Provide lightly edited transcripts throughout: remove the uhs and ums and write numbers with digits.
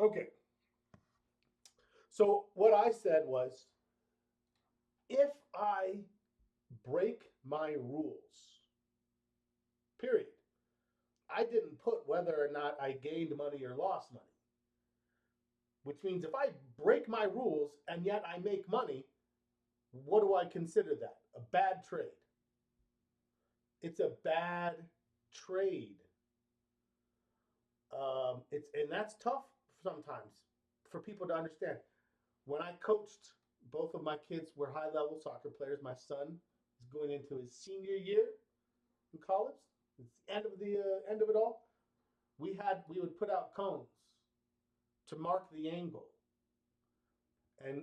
Okay. So what I said was, if I break my rules, period, I didn't put whether or not I gained money or lost money, which means if I break my rules and yet I make money, what do I consider that? A bad trade. It's a bad trade. And that's tough sometimes for people to understand. When I coached, both of my kids were high level soccer players. My son is going into his senior year in college. It's the end of it all. We would put out cones to mark the angle, and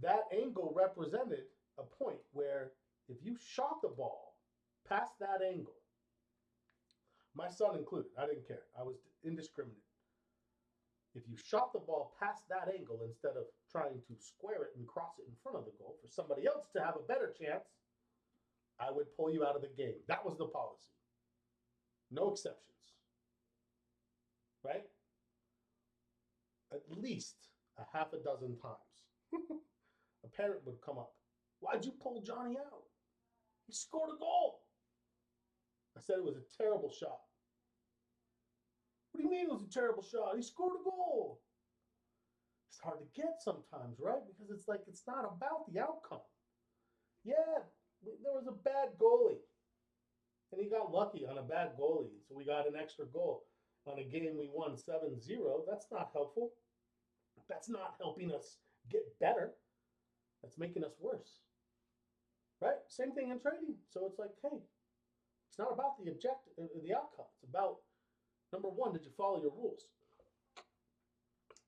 that angle represented a point where if you shot the ball past that angle, my son included, I didn't care. I was indiscriminate. If you shot the ball past that angle instead of trying to square it and cross it in front of the goal for somebody else to have a better chance, I would pull you out of the game. That was the policy. No exceptions, right? At least a half a dozen times. A parent would come up. Why'd you pull Johnny out? He scored a goal. I said it was a terrible shot. What do you mean it was a terrible shot? He scored a goal. It's hard to get sometimes, right? Because it's like it's not about the outcome. Yeah, there was a bad goalie, and he got lucky on a bad goalie, so we got an extra goal on a game we won 7-0. That's not helpful. That's not helping us get better. That's making us worse, right? Same thing in trading. So it's like, hey, it's not about the objective, the outcome. It's about number one, did you follow your rules?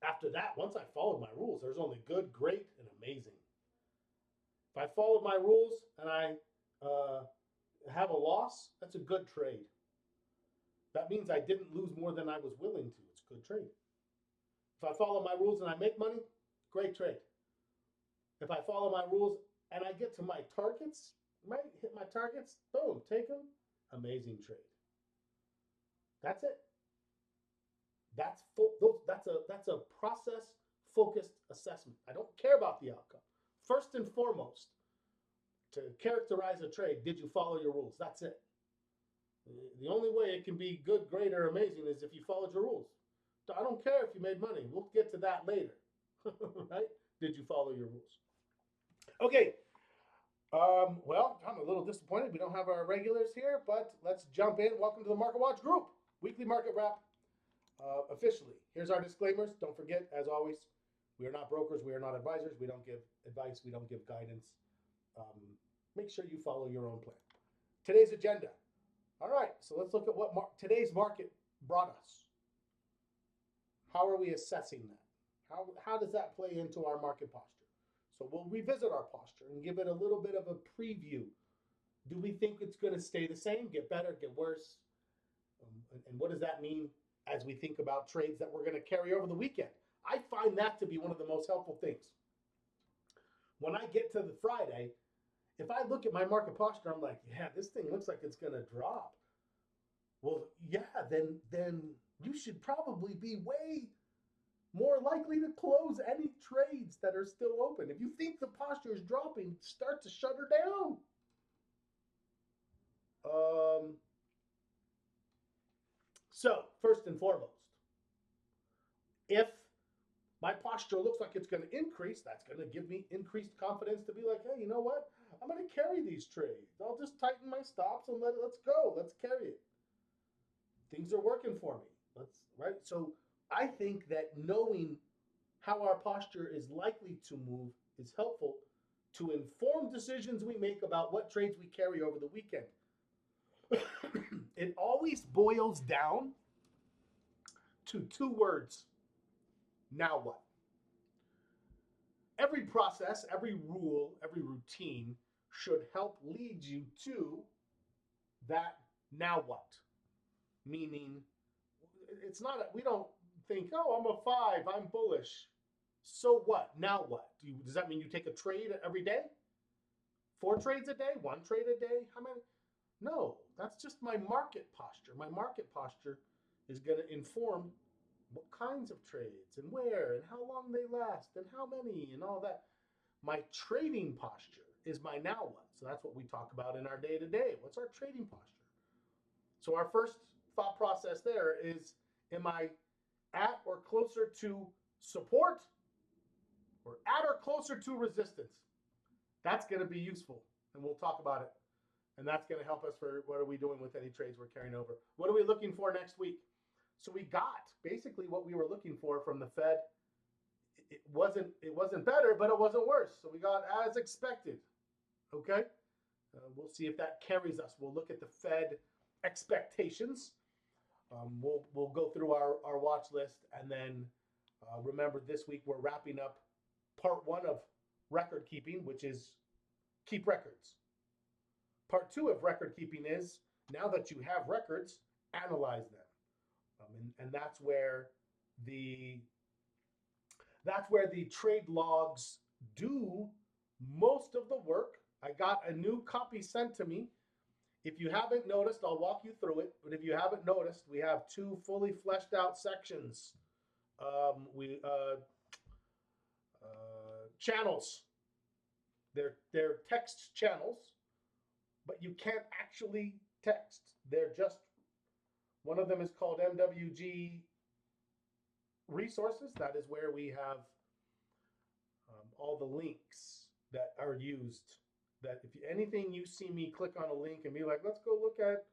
After that, once I followed my rules, there's only good, great, and amazing. If I followed my rules and I have a loss, that's a good trade. That means I didn't lose more than I was willing to. It's a good trade. If I follow my rules and I make money, great trade. If I follow my rules and I get to my targets, right? Hit my targets, boom, take them, amazing trade. That's it. That's a process focused assessment. I don't care about the outcome. First and foremost, to characterize a trade, did you follow your rules? That's it. The only way it can be good, great, or amazing is if you followed your rules. I don't care if you made money. We'll get to that later. Right? Did you follow your rules? Okay. Well, I'm a little disappointed we don't have our regulars here, but let's jump in. Welcome to the Market Watch Group, weekly market wrap. Officially, here's our disclaimers. Don't forget, as always, we are not brokers. We are not advisors. We don't give advice. We don't give guidance. Make sure you follow your own plan. Today's agenda. All right, so let's look at what today's market brought us. How are we assessing that? How does that play into our market posture? So we'll revisit our posture and give it a little bit of a preview. Do we think it's going to stay the same, get better, get worse? And what does that mean as we think about trades that we're going to carry over the weekend? I find that to be one of the most helpful things. When I get to the Friday, if I look at my market posture, I'm like, yeah, this thing looks like it's going to drop. Well, yeah, then you should probably be way more likely to close any trades that are still open. If you think the posture is dropping, start to shut her down. So, first and foremost, if my posture looks like it's going to increase, that's going to give me increased confidence to be like, hey, you know what? I'm going to carry these trades. I'll just tighten my stops and let's go. Let's carry it. Things are working for me. Right? So I think that knowing how our posture is likely to move is helpful to inform decisions we make about what trades we carry over the weekend. It always boils down to two words. Now what? Every process, every rule, every routine should help lead you to that now what? Meaning, it's not, we don't think, oh, I'm a 5, I'm bullish. So what? Now what? Does that mean you take a trade every day? 4 trades a day? 1 trade a day? How many? No, that's just my market posture. My market posture is going to inform what kinds of trades and where and how long they last and how many and all that. My trading posture is my now what. So that's what we talk about in our day to day. What's our trading posture? So our first thought process there is, am I at or closer to support or at or closer to resistance? That's going to be useful, and we'll talk about it. And that's going to help us for what are we doing with any trades we're carrying over. What are we looking for next week? So we got basically what we were looking for from the Fed. It wasn't better, but it wasn't worse. So we got as expected. Okay, we'll see if that carries us. We'll look at the Fed expectations. We'll go through our watch list, and then remember this week we're wrapping up part 1 of record keeping, which is keep records. Part 2 of record keeping is, now that you have records, analyze them, and that's where the trade logs do most of the work. I got a new copy sent to me. If you haven't noticed, I'll walk you through it. But if you haven't noticed, we have 2 fully fleshed out sections. Channels. They're text channels, but you can't actually text. They're just, one of them is called MWG resources. That is where we have all the links that are used. That if anything you see me click on a link and be like, let's go look at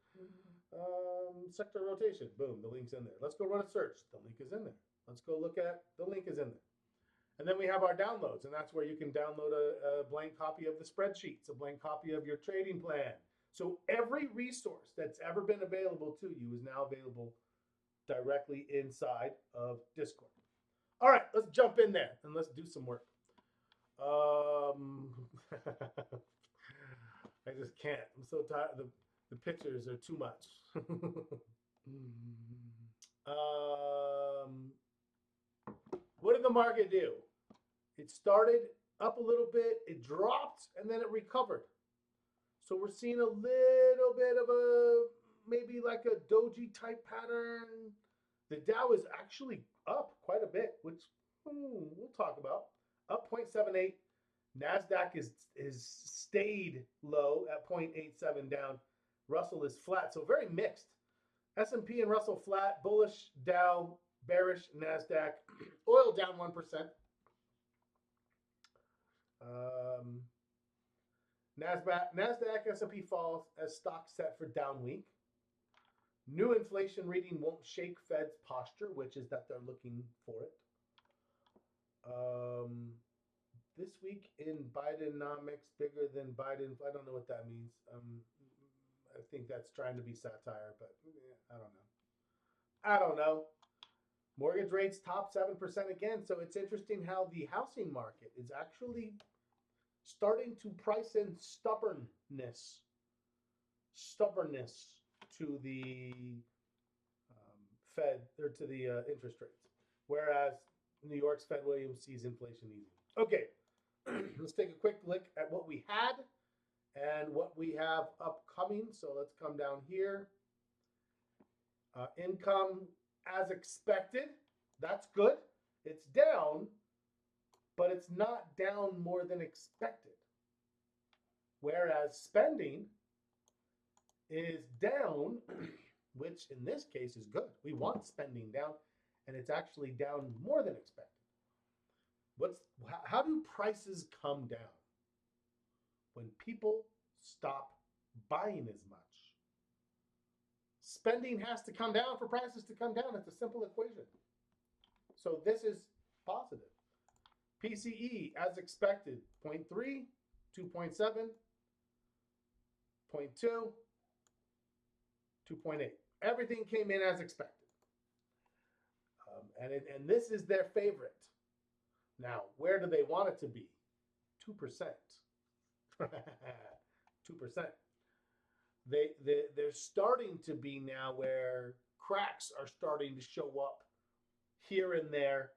sector rotation, boom, the link's in there. Let's go run a search, the link is in there. Let's go look at, the link is in there. And then we have our downloads, and that's where you can download a blank copy of the spreadsheets, a blank copy of your trading plan. So every resource that's ever been available to you is now available directly inside of Discord. All right, let's jump in there and let's do some work. I just can't. I'm so tired. The pictures are too much. What did the market do? It started up a little bit, it dropped, and then it recovered. So we're seeing a little bit of a, maybe like a doji type pattern. The Dow is actually up quite a bit, which we'll talk about. Up 0.78. NASDAQ is stayed low at 0.87 down. Russell is flat, so very mixed. S&P and Russell flat, bullish Dow, bearish NASDAQ. Oil down 1%. NASDAQ, S&P falls as stocks set for down week. New inflation reading won't shake Fed's posture, which is that they're looking for it. This week in Bidenomics, bigger than Biden. I don't know what that means. I think that's trying to be satire, but I don't know. Mortgage rates top 7% again. So it's interesting how the housing market is actually starting to price in stubbornness to the Fed, or to the interest rates, whereas New York's Fed Williams sees inflation easing. Okay, let's take a quick look at what we had and what we have upcoming. So let's come down here. Income as expected. That's good. It's down, but it's not down more than expected. Whereas spending is down, which in this case is good. We want spending down, and it's actually down more than expected. How do prices come down? When people stop buying as much. Spending has to come down for prices to come down. It's a simple equation. So this is positive. PCE, as expected, 0.3, 2.7, 0.2, 2.8. Everything came in as expected. And this is their favorite. Now, where do they want it to be? 2%. 2%. They're starting to be now where cracks are starting to show up here and there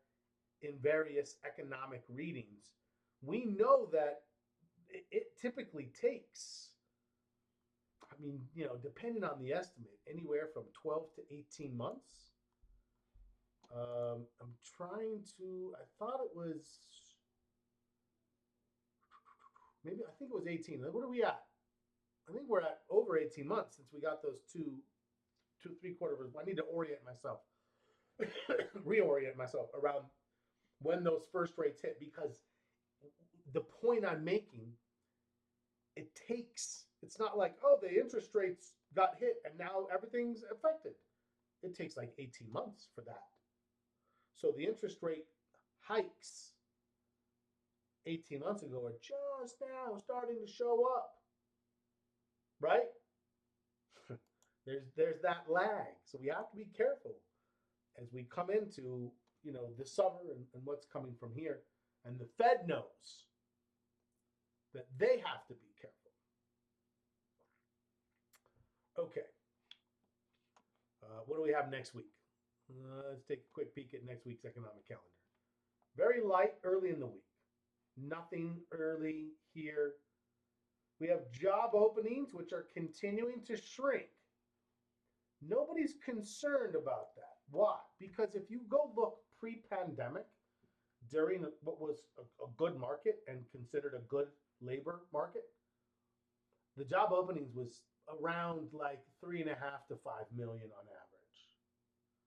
in various economic readings. We know that it typically takes, depending on the estimate, anywhere from 12 to 18 months trying to, I thought it was, maybe, I think it was 18. What are we at? I think we're at over 18 months since we got those two, 3/4. I need to orient myself, reorient myself around when those first rates hit, because the point I'm making, it's not like, oh, the interest rates got hit and now everything's affected. It takes like 18 months for that. So the interest rate hikes 18 months ago are just now starting to show up, right? there's that lag. So we have to be careful as we come into, the summer and what's coming from here. And the Fed knows that they have to be careful. Okay. What do we have next week? Let's take a quick peek at next week's economic calendar. Very light early in the week. Nothing early here. We have job openings, which are continuing to shrink. Nobody's concerned about that. Why? Because if you go look pre-pandemic, during what was a good market and considered a good labor market, the job openings was around like 3.5 to 5 million on average.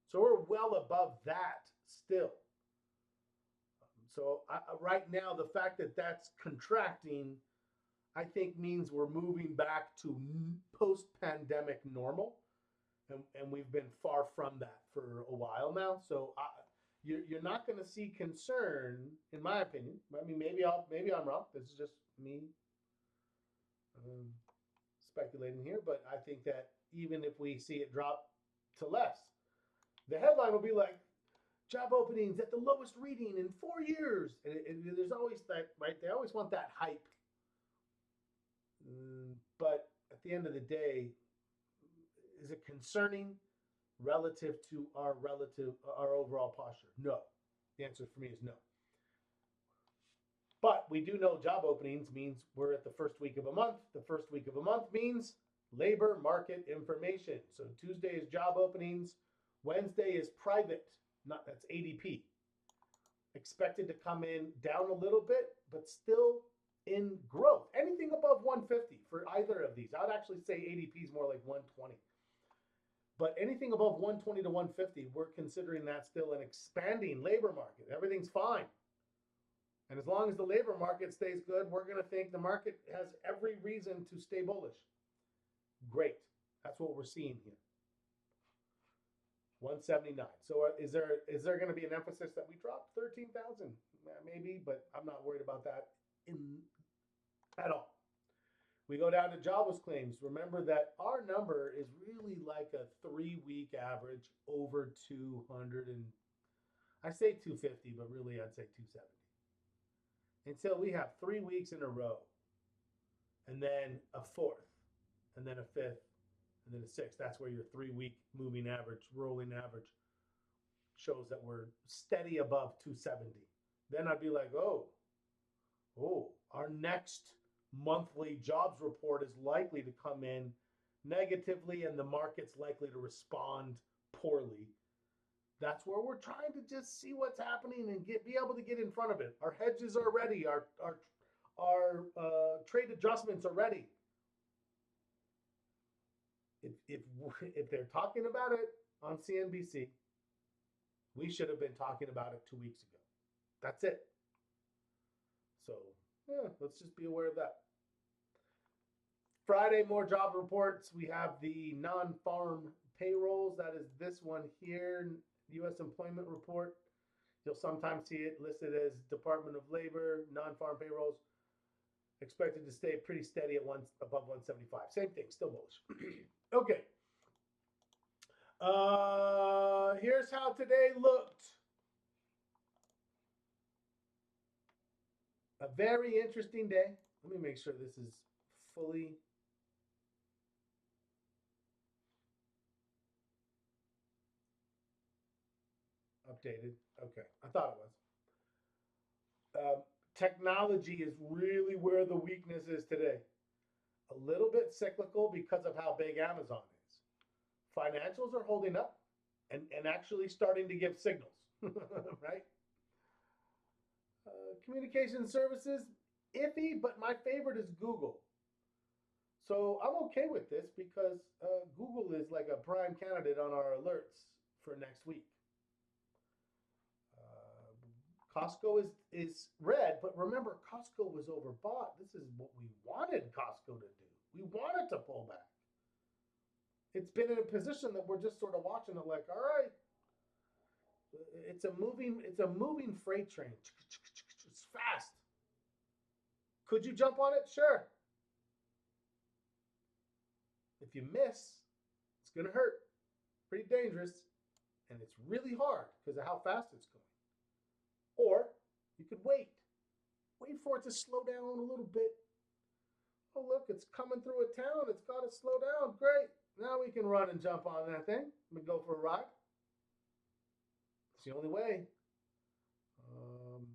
So we're well above that still. So right now, the fact that that's contracting, I think means we're moving back to post-pandemic normal. And we've been far from that for a while now. So you're not going to see concern, in my opinion. I mean, maybe I'm wrong. This is just me speculating here. But I think that even if we see it drop to less, the headline will be like, job openings at the lowest reading in 4 years. And there's always that, right? They always want that hype. But at the end of the day, is it concerning relative to our overall posture? No. The answer for me is no. But we do know job openings means we're at the first week of a month. The first week of a month means labor market information. So Tuesday is job openings. Wednesday is private. That's ADP. Expected to come in down a little bit, but still in growth. Anything above 150 for either of these. I would actually say ADP is more like 120. But anything above 120 to 150, we're considering that still an expanding labor market. Everything's fine. And as long as the labor market stays good, we're going to think the market has every reason to stay bullish. Great. That's what we're seeing here. 179. So is there going to be an emphasis that we drop 13,000? Maybe, but I'm not worried about that at all. We go down to jobless claims. Remember that our number is really like a 3-week average over 200 and I say 250, but really I'd say 270. Until we have 3 weeks in a row, and then a fourth, and then a fifth, and then a sixth. That's where your 3-week moving average, rolling average, shows that we're steady above 270. Then I'd be like, oh, our next monthly jobs report is likely to come in negatively and the market's likely to respond poorly. That's where we're trying to just see what's happening and be able to get in front of it. Our hedges are ready. Our trade adjustments are ready. If they're talking about it on CNBC, we should have been talking about it 2 weeks ago. That's it. So yeah, let's just be aware of that. Friday, more job reports. We have the non-farm payrolls. That is this one here, U.S. employment report. You'll sometimes see it listed as Department of Labor, non-farm payrolls. Expected to stay pretty steady at above 175. Same thing, still bullish. Okay. Here's how today looked. A very interesting day. Let me make sure this is fully updated. Okay, I thought it was. Technology is really where the weakness is today. A little bit cyclical because of how big Amazon is. Financials are holding up and actually starting to give signals. right? Communication services, iffy, but my favorite is Google. So I'm okay with this because Google is like a prime candidate on our alerts for next week. Costco is red, but remember, Costco was overbought. This is what we wanted Costco to do. We wanted to pull back. It's been in a position that we're just sort of watching it like, all right, it's a moving freight train. It's fast. Could you jump on it? Sure. If you miss, it's gonna hurt. Pretty dangerous, and it's really hard because of how fast it's going. Or you could wait for it to slow down a little bit. Oh, look, it's coming through a town. It's got to slow down. Great. Now we can run and jump on that thing and go for a ride. It's the only way. Um,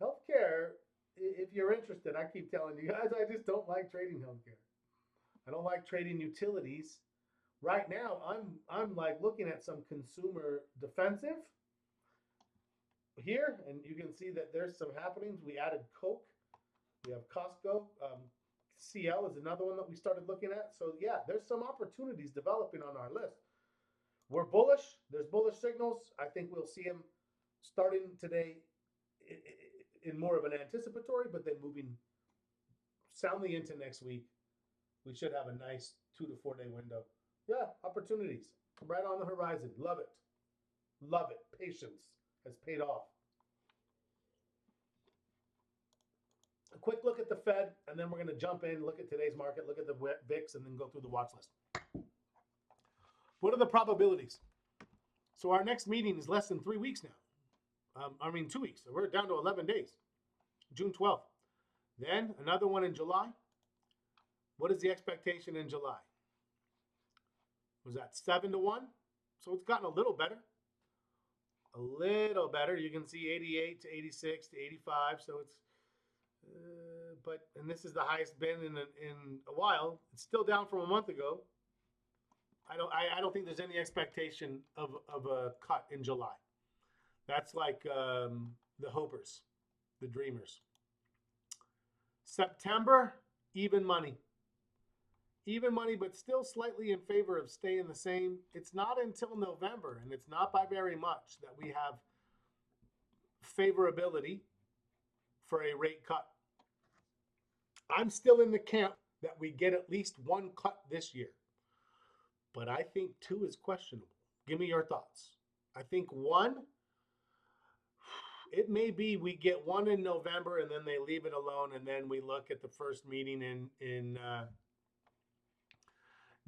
Healthcare, if you're interested, I keep telling you guys, I just don't like trading healthcare. I don't like trading utilities. Right now, I'm like looking at some consumer defensive here, and you can see that there's some happenings. We added Coke. We have Costco. CL is another one that we started looking at. So yeah, there's some opportunities developing on our list. We're bullish. There's bullish signals. I think we'll see them starting today in more of an anticipatory, but then moving soundly into next week. We should have a nice 2 to 4 day window. Yeah, opportunities right on the horizon. Love it. Love it. Patience has paid off. A quick look at the Fed, and then we're going to jump in, look at today's market, look at the VIX, and then go through the watch list. What are the probabilities? So our next meeting is less than 3 weeks now. 2 weeks. So we're down to 11 days. June 12th. Then another one in July. What is the expectation in July? Was that 7 to 1? So it's gotten a little better. A little better. You can see 88 to 86 to 85. So it's, and this is the highest been in a while. It's still down from a month ago. I don't think there's any expectation of a cut in July. That's like the hopers, the dreamers. September, even money. Even money, but still slightly in favor of staying the same. It's not until November, and it's not by very much, that we have favorability for a rate cut. I'm still in the camp that we get at least one cut this year, but I think 2 is questionable. Give me your thoughts. I think 1, it may be we get 1 in November and then they leave it alone, and then we look at the first meeting in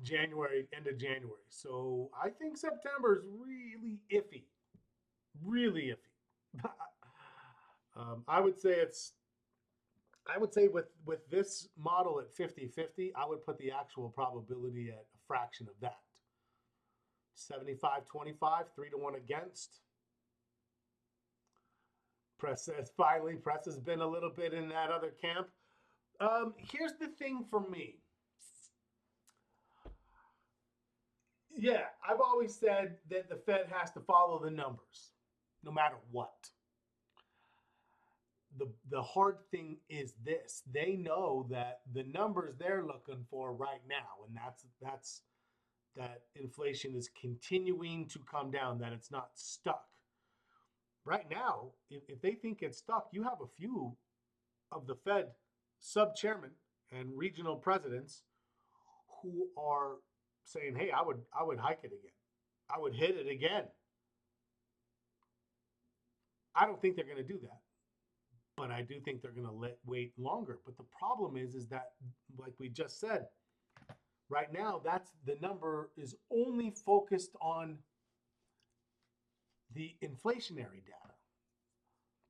January, end of January. So I think September is really iffy. Really iffy. I would say with this model at 50-50, I would put the actual probability at a fraction of that. 75-25, 3 to 1 against. Press has been a little bit in that other camp. Here's the thing for me. Yeah, I've always said that the Fed has to follow the numbers, no matter what. The hard thing is this: they know that the numbers they're looking for right now, and that's that inflation is continuing to come down, that it's not stuck. Right now, if they think it's stuck, you have a few of the Fed sub-chairmen and regional presidents who are saying, hey, I would hike it again. I would hit it again. I don't think they're going to do that, but I do think they're going to wait longer. But the problem is that, like we just said, right now, that's the number is only focused on the inflationary data.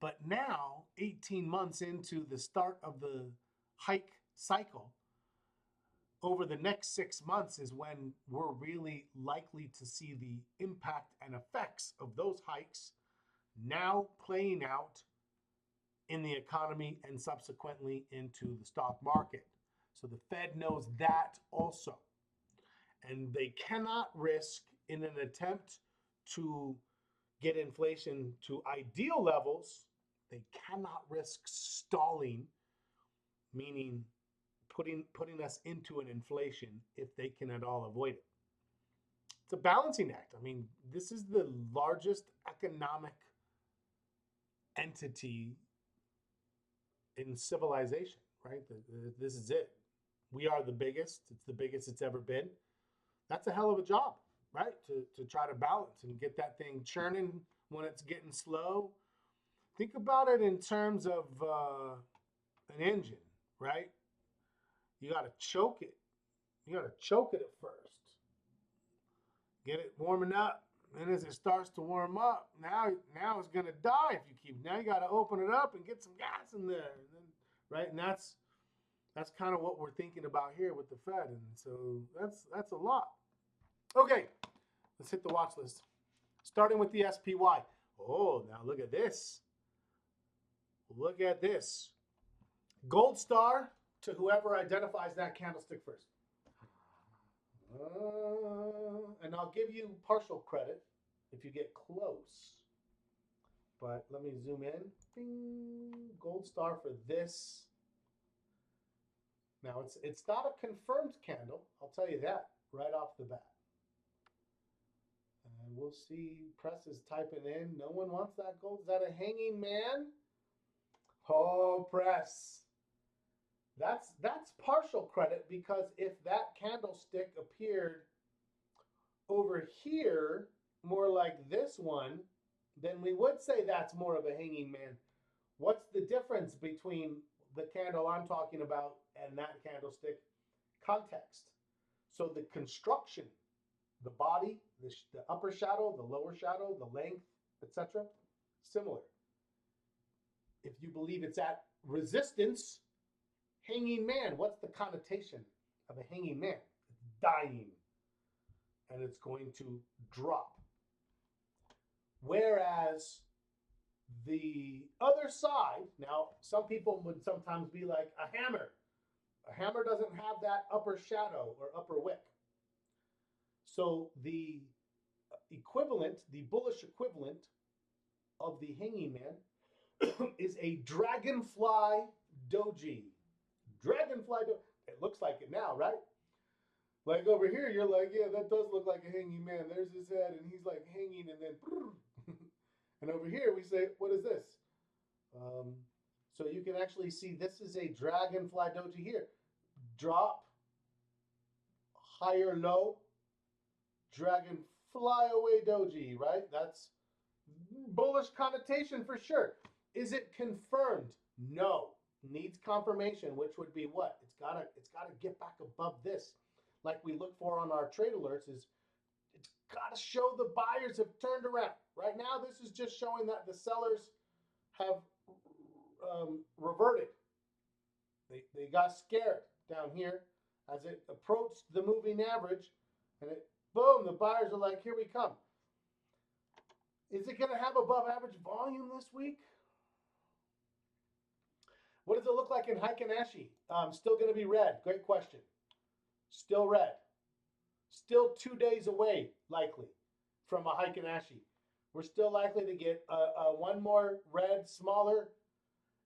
But now, 18 months into the start of the hike cycle, over the next 6 months is when we're really likely to see the impact and effects of those hikes now playing out in the economy and subsequently into the stock market. So the Fed knows that also. And they cannot risk, in an attempt to get inflation to ideal levels, they cannot risk stalling, meaning putting us into an inflation if they can at all avoid it. It's a balancing act. I mean, this is the largest economic entity in civilization, right? This is it. We are the biggest. It's the biggest it's ever been. That's a hell of a job, right? To try to balance and get that thing churning when it's getting slow. Think about it in terms of an engine, right? You got to choke it. You got to choke it at first. Get it warming up. And as it starts to warm up, now it's gonna die if you keep. Now you got to open it up and get some gas in there, and then, right? And that's kind of what we're thinking about here with the Fed, and so that's a lot. Okay, let's hit the watch list. Starting with the SPY. Oh, now look at this. Look at this. Gold star to whoever identifies that candlestick first. And I'll give you partial credit if you get close. But let me zoom in. Bing, gold star for this. Now it's not a confirmed candle, I'll tell you that right off the bat. And we'll see. Press is typing in. No one wants that gold. Is that a hanging man? Oh, press. That's partial credit, because if that candlestick appeared over here, more like this one, then we would say that's more of a hanging man. What's the difference between the candle I'm talking about and that candlestick? Context. So the construction, the body, the upper shadow, the lower shadow, the length, etc., similar. If you believe it's at resistance, hanging man, what's the connotation of a hanging man? It's dying, and it's going to drop. Whereas the other side, now some people would sometimes be like a hammer. A hammer doesn't have that upper shadow or upper wick. So the equivalent, the bullish equivalent of the hanging man is a dragonfly doji. Dragonfly doji. It looks like it now, right? Like over here, you're like, yeah, that does look like a hanging man. There's his head, and he's like hanging, and then, and over here we say, what is this? So you can actually see this is a dragonfly doji here. Drop, higher low, dragon fly away doji, right? That's bullish connotation for sure. Is it confirmed? No. Needs confirmation, which would be what? It's gotta get back above this. Like we look for on our trade alerts, is it's gotta show the buyers have turned around. Right now, this is just showing that the sellers have reverted. They got scared down here as it approached the moving average, and it boom, the buyers are like, here we come. Is it going to have above average volume this week? What does it look like in Heikin Ashi? Still going to be red. Great question. Still red. Still 2 days away, likely, from a Heikin Ashi. We're still likely to get one more red, smaller,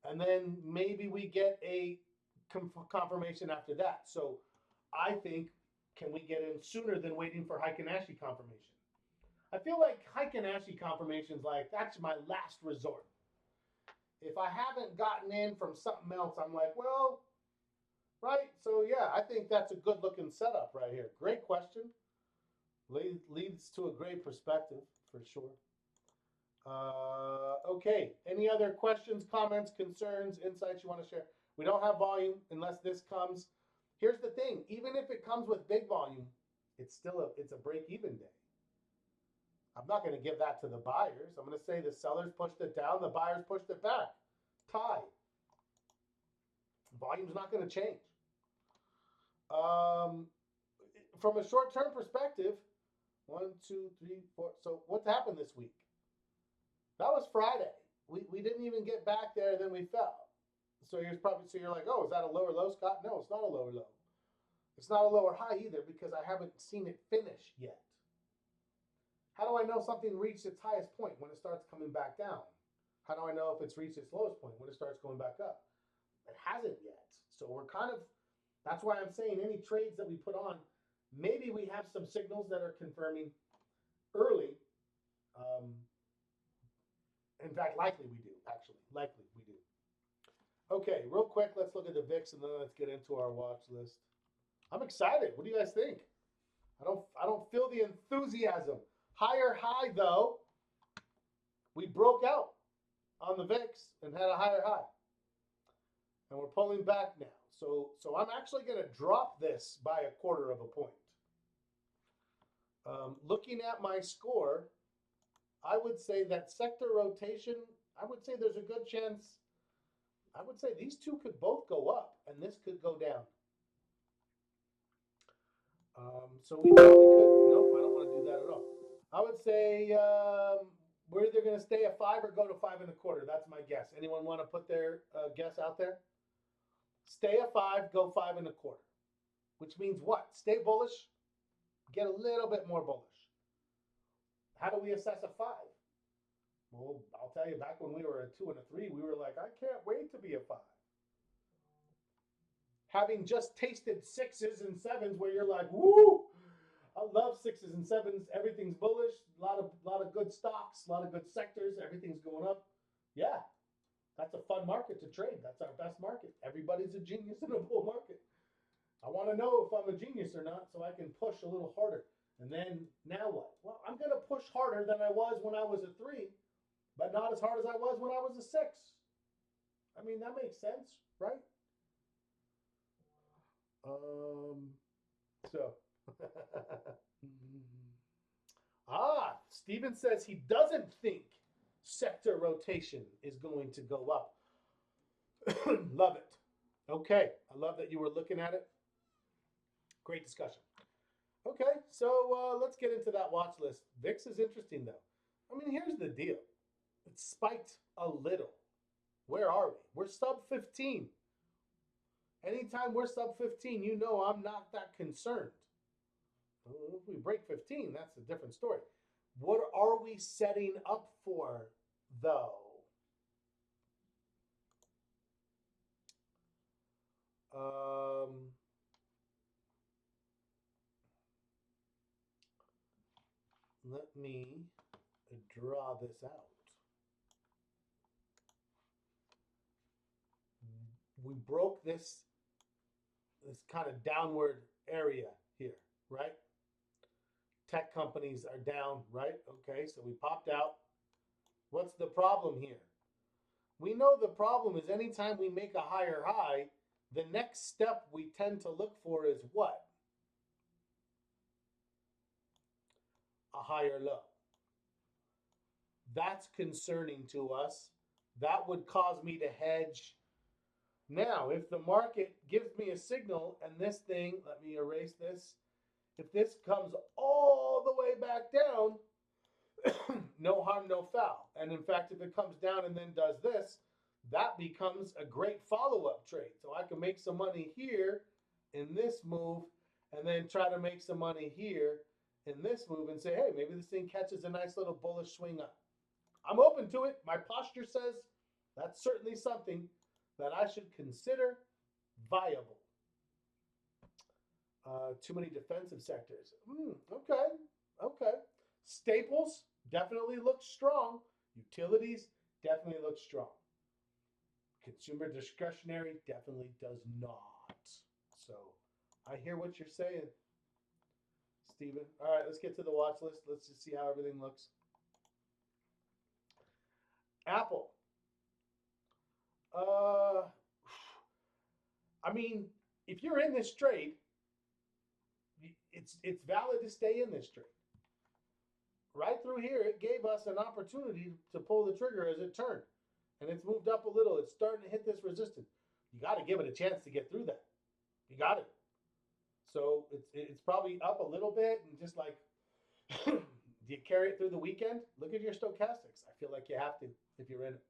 and then maybe we get a confirmation after that. So I think, can we get in sooner than waiting for Heikin Ashi confirmation? I feel like Heikin Ashi confirmations, like, that's my last resort. If I haven't gotten in from something else, I'm like, well, right? So yeah, I think that's a good looking setup right here. Great question. Leads to a great perspective for sure. Okay, any other questions, comments, concerns, insights you want to share? We don't have volume unless this comes. Here's the thing, even if it comes with big volume, it's a break-even day. I'm not going to give that to the buyers. I'm going to say the sellers pushed it down, the buyers pushed it back. Tie. Volume's not going to change. From a short-term perspective, 1, 2, 3, 4. So what's happened this week? That was Friday. We didn't even get back there, then we fell. So you're like, oh, is that a lower low, Scott? No, it's not a lower low. It's not a lower high either, because I haven't seen it finish yet. How do I know something reached its highest point when it starts coming back down? How do I know if it's reached its lowest point when it starts going back up? It hasn't yet. So we're kind of, that's why I'm saying any trades that we put on, maybe we have some signals that are confirming early. In fact, likely we do, actually. Likely we do. Okay, real quick, let's look at the VIX and then let's get into our watch list. I'm excited. What do you guys think? I don't feel the enthusiasm. Higher high though. We broke out on the VIX and had a higher high. And we're pulling back now. So I'm actually going to drop this by 1/4 of a point. Looking at my score, I would say that sector rotation, I would say there's a good chance. I would say these two could both go up and this could go down. So we probably could, nope, I don't want to do that at all. I would say we're either going to stay at 5 or go to 5 1/4. That's my guess. Anyone want to put their guess out there? Stay at 5, go 5 1/4. Which means what? Stay bullish, get a little bit more bullish. How do we assess a 5? Well, I'll tell you, back when we were a 2 and a 3, we were like, I can't wait to be a 5. Having just tasted 6s and 7s where you're like, woo, I love 6s and 7s. Everything's bullish, a lot of good stocks, a lot of good sectors, everything's going up. Yeah, that's a fun market to trade. That's our best market. Everybody's a genius in a bull market. I want to know if I'm a genius or not so I can push a little harder. And then now what? Well, I'm going to push harder than I was when I was a 3, but not as hard as I was when I was a 6. I mean, that makes sense, right? Steven says he doesn't think sector rotation is going to go up. Love it. Okay, I love that you were looking at it. Great discussion. Okay, so let's get into that watch list. VIX is interesting though. I mean, here's the deal. It spiked a little. Where are we? We're sub 15. Anytime we're sub 15, you know I'm not that concerned. If we break 15, that's a different story. What are we setting up for, though? Let me draw this out. We broke this kind of downward area here, right? Tech companies are down, right? Okay, so we popped out. What's the problem here? We know the problem is anytime we make a higher high, the next step we tend to look for is what? A higher low. That's concerning to us. That would cause me to hedge. Now, if the market gives me a signal and this thing, let me erase this. If this comes all the way back down, no harm, no foul. And in fact, if it comes down and then does this, that becomes a great follow-up trade. So I can make some money here in this move and then try to make some money here in this move and say, hey, maybe this thing catches a nice little bullish swing up. I'm open to it. My posture says that's certainly something that I should consider viable. Too many defensive sectors. Okay. Staples definitely looks strong. Utilities definitely look strong. Consumer discretionary definitely does not. So I hear what you're saying, Stephen. All right, let's get to the watch list. Let's just see how everything looks. Apple. I mean, if you're in this trade, it's valid to stay in this trade. Right through here, it gave us an opportunity to pull the trigger as it turned. And it's moved up a little. It's starting to hit this resistance. You got to give it a chance to get through that. You got it. So it's probably up a little bit and just like, do you carry it through the weekend? Look at your stochastics. I feel like you have to if you're in it.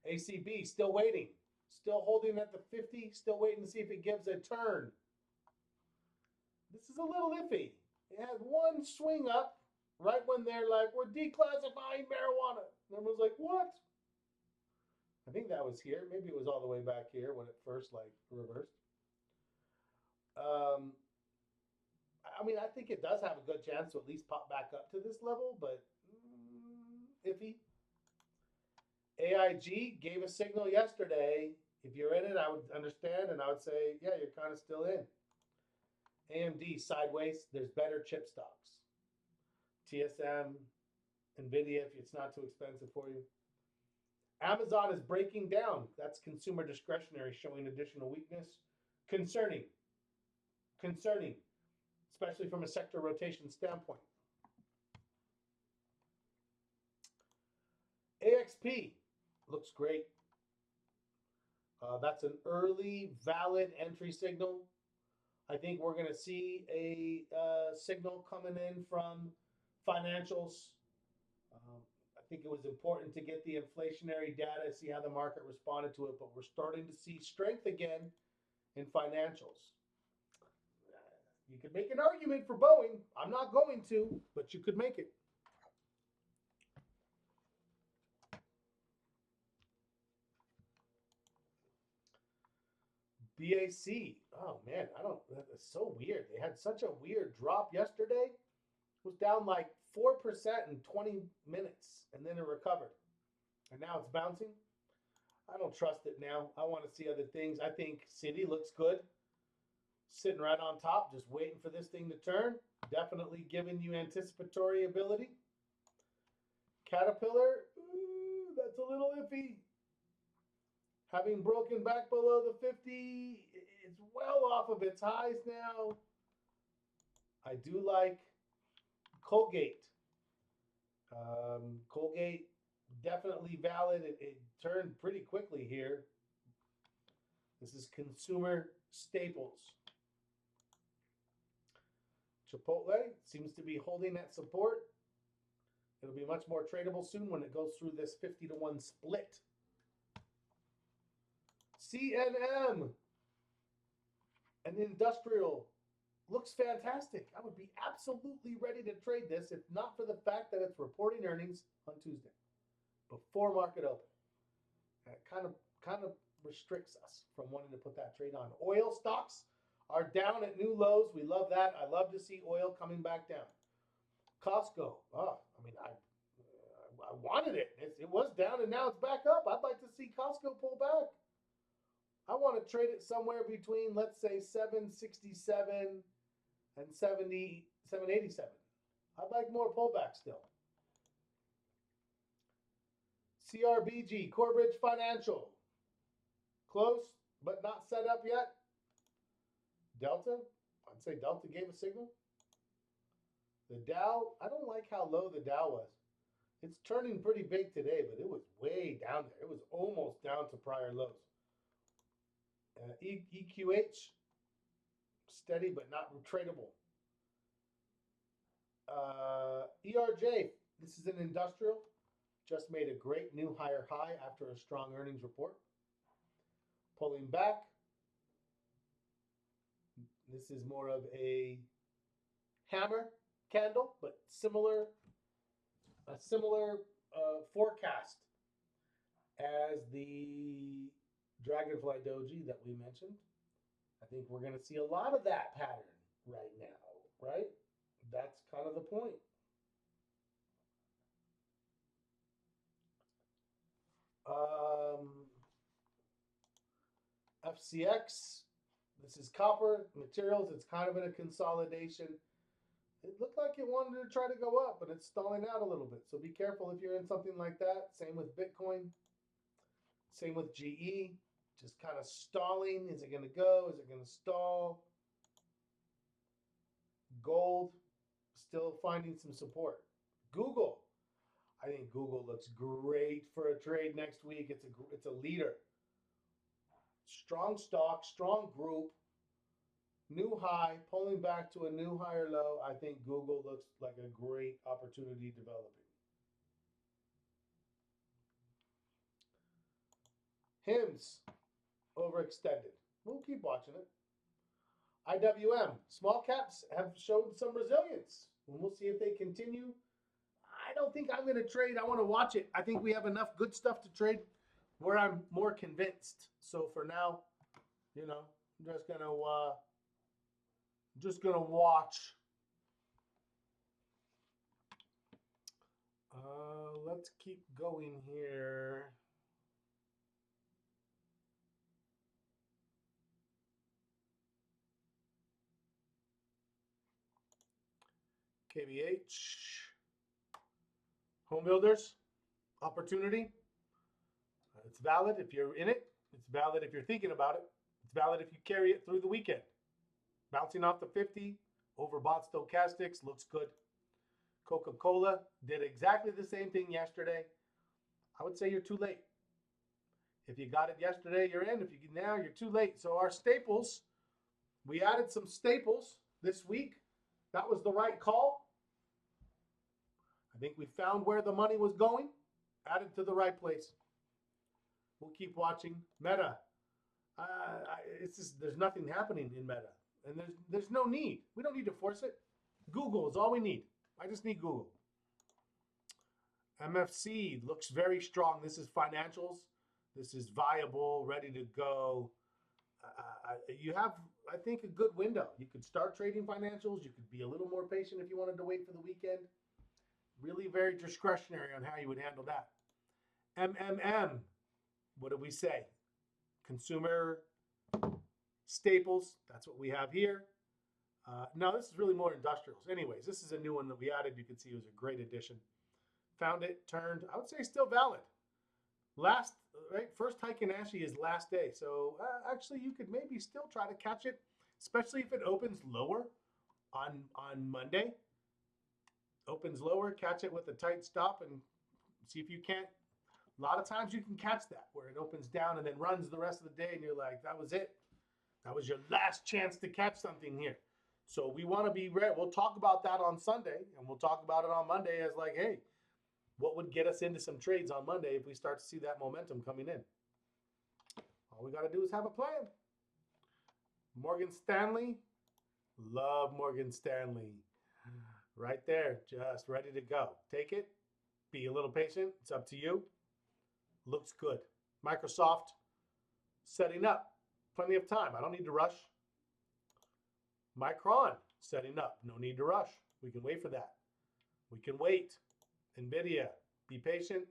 ACB, still waiting. Still holding at the 50. Still waiting to see if it gives a turn. This is a little iffy. It had one swing up Right when they're like, we're declassifying marijuana. And everyone's like, what? I think that was here. Maybe it was all the way back here when it first like reversed. Um, I mean, I think it does have a good chance to at least pop back up to this level, but iffy. AIG gave a signal yesterday. If you're in it, I would understand, and I would say, yeah, you're kind of still in. AMD sideways. There's better chip stocks. TSM, Nvidia, if it's not too expensive for you. Amazon is breaking down. That's consumer discretionary, showing additional weakness. Concerning, especially from a sector rotation standpoint. AXP looks great. That's an early valid entry signal. I think we're going to see a signal coming in from financials. I think it was important to get the inflationary data, see how the market responded to it, but we're starting to see strength again in financials. You could make an argument for Boeing. I'm not going to, but you could make it. BAC. Oh man, that's so weird. They had such a weird drop yesterday. It was down like 4% in 20 minutes, and then it recovered. And now it's bouncing. I don't trust it now. I want to see other things. I think Citi looks good. Sitting right on top, just waiting for this thing to turn. Definitely giving you anticipatory ability. Caterpillar, that's a little iffy. Having broken back below the 50, it's well off of its highs now. I do like Colgate. Colgate, definitely valid. It turned pretty quickly here. This is consumer staples. Chipotle seems to be holding that support. It'll be much more tradable soon when it goes through this 50-to-1 split. CNM, an industrial, looks fantastic. I would be absolutely ready to trade this if not for the fact that it's reporting earnings on Tuesday before market open. And it kind of restricts us from wanting to put that trade on. Oil stocks are down at new lows. We love that. I love to see oil coming back down. Costco. Oh, I mean, I wanted it. It was down and now it's back up. I'd like to see Costco pull back. I want to trade it somewhere between, let's say, 767 and 787. I'd like more pullback still. CRBG, Corebridge Financial. Close, but not set up yet. Delta, I'd say Delta gave a signal. The Dow, I don't like how low the Dow was. It's turning pretty big today, but it was way down there. It was almost down to prior lows. EQH, steady but not tradable. ERJ, this is an industrial. Just made a great new higher high after a strong earnings report. Pulling back. This is more of a hammer candle, but a similar forecast as the Dragonfly Doji that we mentioned. I think we're going to see a lot of that pattern right now, right? That's kind of the point. FCX, this is copper materials. It's kind of in a consolidation. It looked like it wanted to try to go up, but it's stalling out a little bit. So be careful if you're in something like that. Same with Bitcoin. Same with GE. Just kind of stalling. Is it going to go? Is it going to stall? Gold, still finding some support. Google. I think Google looks great for a trade next week. It's a leader. Strong stock, strong group, new high, pulling back to a new higher low. I think Google looks like a great opportunity developing. HIMS, overextended. We'll keep watching it. IWM, small caps have showed some resilience. And we'll see if they continue I don't think I'm going to trade. I want to watch it. I think we have enough good stuff to trade where I'm more convinced. So for now, you know, I'm just gonna watch. Let's keep going here. KBH, home builders, opportunity. It's valid if you're in it. It's valid if you're thinking about it. It's valid if you carry it through the weekend. Bouncing off the 50, overbought stochastics, looks good. Coca-Cola did exactly the same thing yesterday. I would say you're too late. If you got it yesterday, you're in. If you now, you're too late. So our staples, we added some staples this week. That was the right call. I think we found where the money was going, added to the right place. We'll keep watching. Meta. It's just, there's nothing happening in Meta, and there's no need. We don't need to force it. Google is all we need. I just need Google. MFC looks very strong. This is financials. This is viable, ready to go. You have, I think, a good window. You could start trading financials. You could be a little more patient if you wanted to wait for the weekend. Really very discretionary on how you would handle that. MMM, what do we say? Consumer staples, that's what we have here. No, this is really more industrials. Anyways, this is a new one that we added. You can see it was a great addition. Found it, turned, I would say still valid. First Heiken Ashi is last day. So actually you could maybe still try to catch it, especially if it opens lower on Monday. Opens lower, catch it with a tight stop and see if you can't. A lot of times you can catch that where it opens down and then runs the rest of the day and you're like, that was it. That was your last chance to catch something here. So we want to be ready. We'll talk about that on Sunday and we'll talk about it on Monday as like, hey, what would get us into some trades on Monday if we start to see that momentum coming in? All we got to do is have a plan. Morgan Stanley. Love Morgan Stanley. Right there, just ready to go. Take it. Be a little patient. It's up to you. Looks good. Microsoft setting up. Plenty of time. I don't need to rush. Micron setting up. No need to rush. We can wait for that. We can wait. NVIDIA, be patient.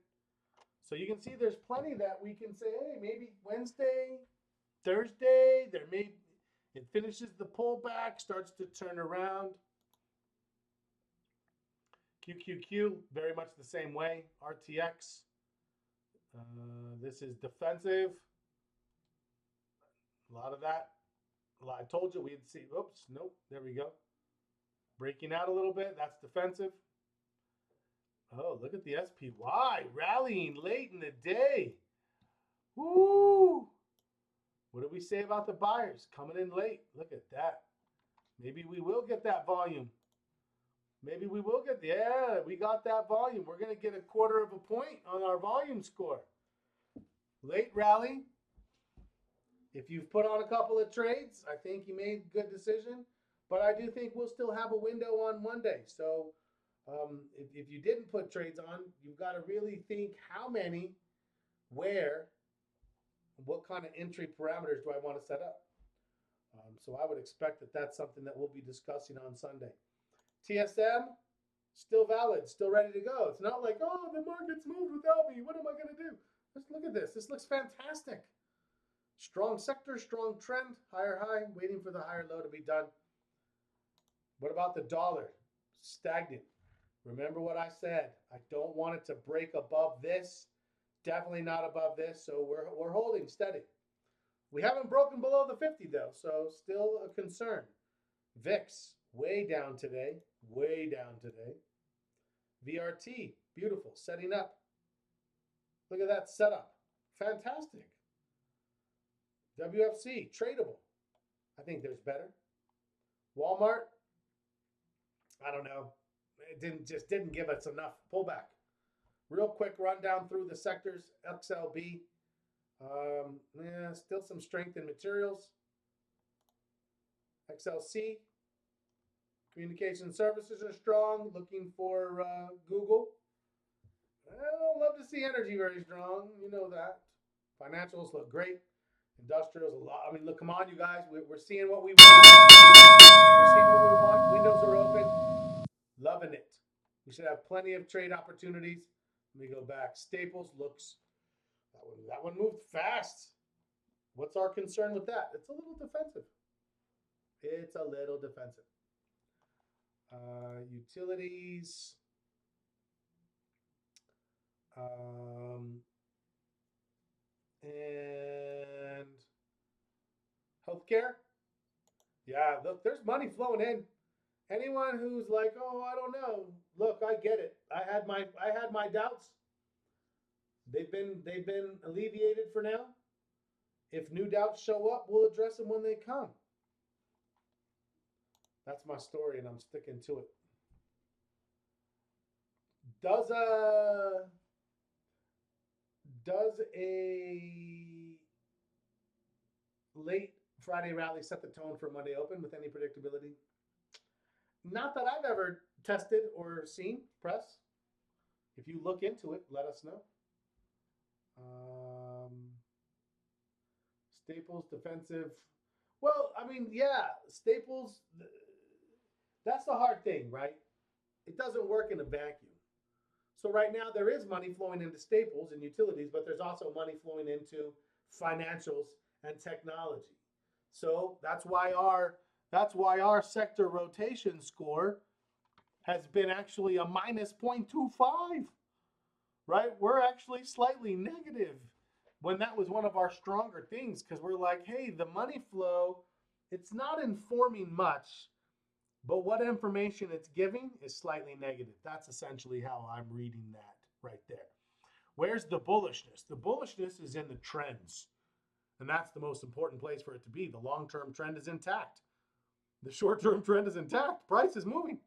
So you can see there's plenty that we can say, hey, maybe Wednesday, Thursday, it finishes the pullback, starts to turn around. QQQ, very much the same way. RTX, this is defensive. A lot of that. I told you we'd see, oops, nope, there we go. Breaking out a little bit, that's defensive. Oh, look at the SPY rallying late in the day. Woo! What do we say about the buyers coming in late? Look at that. Maybe we will get that volume. Maybe we will get, yeah, we got that volume. We're going to get 1/4 of a point on our volume score. Late rally. If you've put on a couple of trades, I think you made a good decision. But I do think we'll still have a window on Monday. So if you didn't put trades on, you've got to really think how many, where, what kind of entry parameters do I want to set up? So I would expect that that's something that we'll be discussing on Sunday. TSM, still valid, still ready to go. It's not like, oh, the market's moved without me. What am I going to do? Let's look at this. This looks fantastic. Strong sector, strong trend, higher high, waiting for the higher low to be done. What about the dollar? Stagnant. Remember what I said. I don't want it to break above this. Definitely not above this. So we're holding steady. We haven't broken below the 50 though, so still a concern. VIX, way down today. Way down today. VRT, beautiful, setting up. Look at that setup. Fantastic. WFC, tradable. I think there's better. Walmart, I don't know. It didn't give us enough pullback. Real quick rundown through the sectors. XLB, still some strength in materials. XLC, communication services are strong. Looking for Google. I love to see energy very strong. You know that. Financials look great. Industrials a lot. I mean, look, come on, you guys. We're seeing what we want. We're seeing what we want. Windows are open. Loving it. We should have plenty of trade opportunities. Let me go back. Staples looks. That one moved fast. What's our concern with that? It's a little defensive. It's a little defensive. Utilities. And healthcare. Yeah, look, there's money flowing in. Anyone who's like, oh, I don't know. Look, I get it. I had my doubts. They've been alleviated for now. If new doubts show up, we'll address them when they come. That's my story, and I'm sticking to it. Does a does a late Friday rally set the tone for Monday Open with any predictability? Not that I've ever tested or seen. Press. If you look into it, let us know. Staples defensive. Well, I mean, yeah, Staples. That's the hard thing, right? It doesn't work in a vacuum. So right now there is money flowing into Staples and utilities, but there's also money flowing into financials and technology. So that's why our sector rotation score has been actually a minus 0.25, right? We're actually slightly negative when that was one of our stronger things because we're like, hey, the money flow, it's not informing much, but what information it's giving is slightly negative. That's essentially how I'm reading that right there. Where's the bullishness? The bullishness is in the trends. And that's the most important place for it to be. The long-term trend is intact. The short-term trend is intact. Price is moving.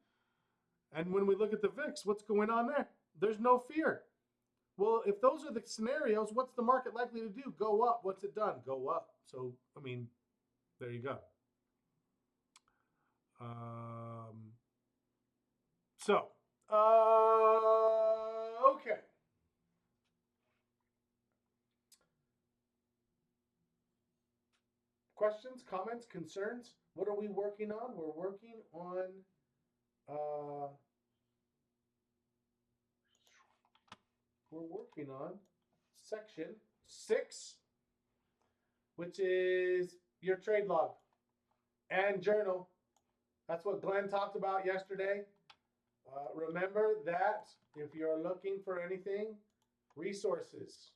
And when we look at the VIX, what's going on there? There's no fear. Well, if those are the scenarios, what's the market likely to do? Go up. What's it done? Go up. So, I mean, there you go. Okay. Questions, comments, concerns? What are we working on? We're working on uh, section 6, which is your trade log and journal. That's what Glenn talked about yesterday. Remember that if you're looking for anything, resources.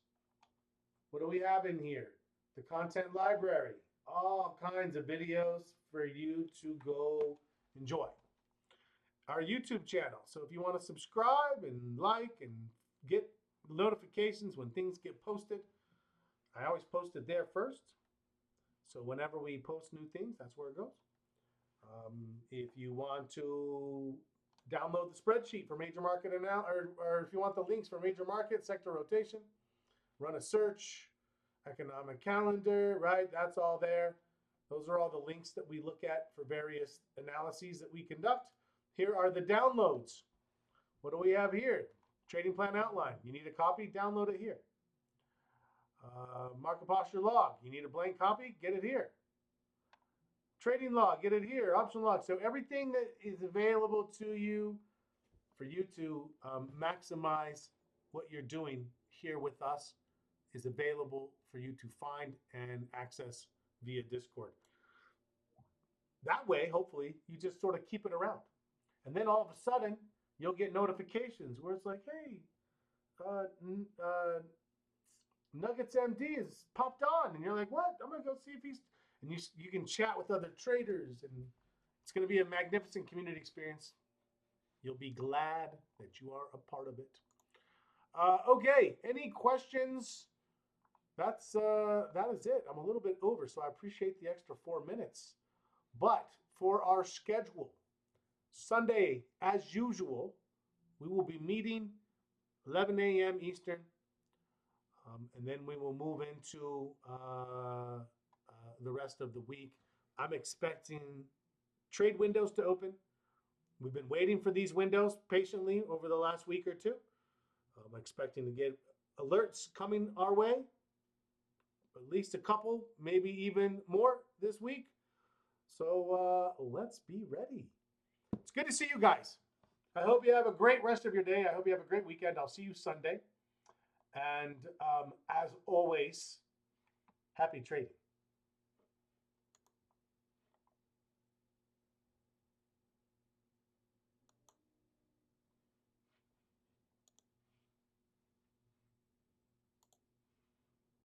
What do we have in here? The content library, all kinds of videos for you to go enjoy. Our YouTube channel. So if you want to subscribe and like and get notifications when things get posted, I always post it there first. So whenever we post new things, that's where it goes. If you want to download the spreadsheet for major market or if you want the links for major market, sector rotation, run a search, economic calendar, right? That's all there. Those are all the links that we look at for various analyses that we conduct. Here are the downloads. What do we have here? Trading plan outline. You need a copy? Download it here. Market posture log. You need a blank copy? Get it here. Trading log, get it here. Option log. So everything that is available to you for you to maximize what you're doing here with us is available for you to find and access via Discord. That way, hopefully, you just sort of keep it around. And then all of a sudden, you'll get notifications where it's like, hey, Nuggets MD is popped on. And you're like, what? I'm going to go see if he's... And you can chat with other traders, and it's going to be a magnificent community experience. You'll be glad that you are a part of it. Okay, any questions? That is it. I'm a little bit over, so I appreciate the extra 4 minutes. But for our schedule, Sunday, as usual, we will be meeting 11 a.m. Eastern, and then we will move into the rest of the week. I'm expecting trade windows to open. We've been waiting for these windows patiently over the last week or two. I'm expecting to get alerts coming our way, at least a couple, maybe even more this week. So let's be ready. It's good to see you guys. I hope you have a great rest of your day. I hope you have a great weekend. I'll see you Sunday. And as always, happy trading.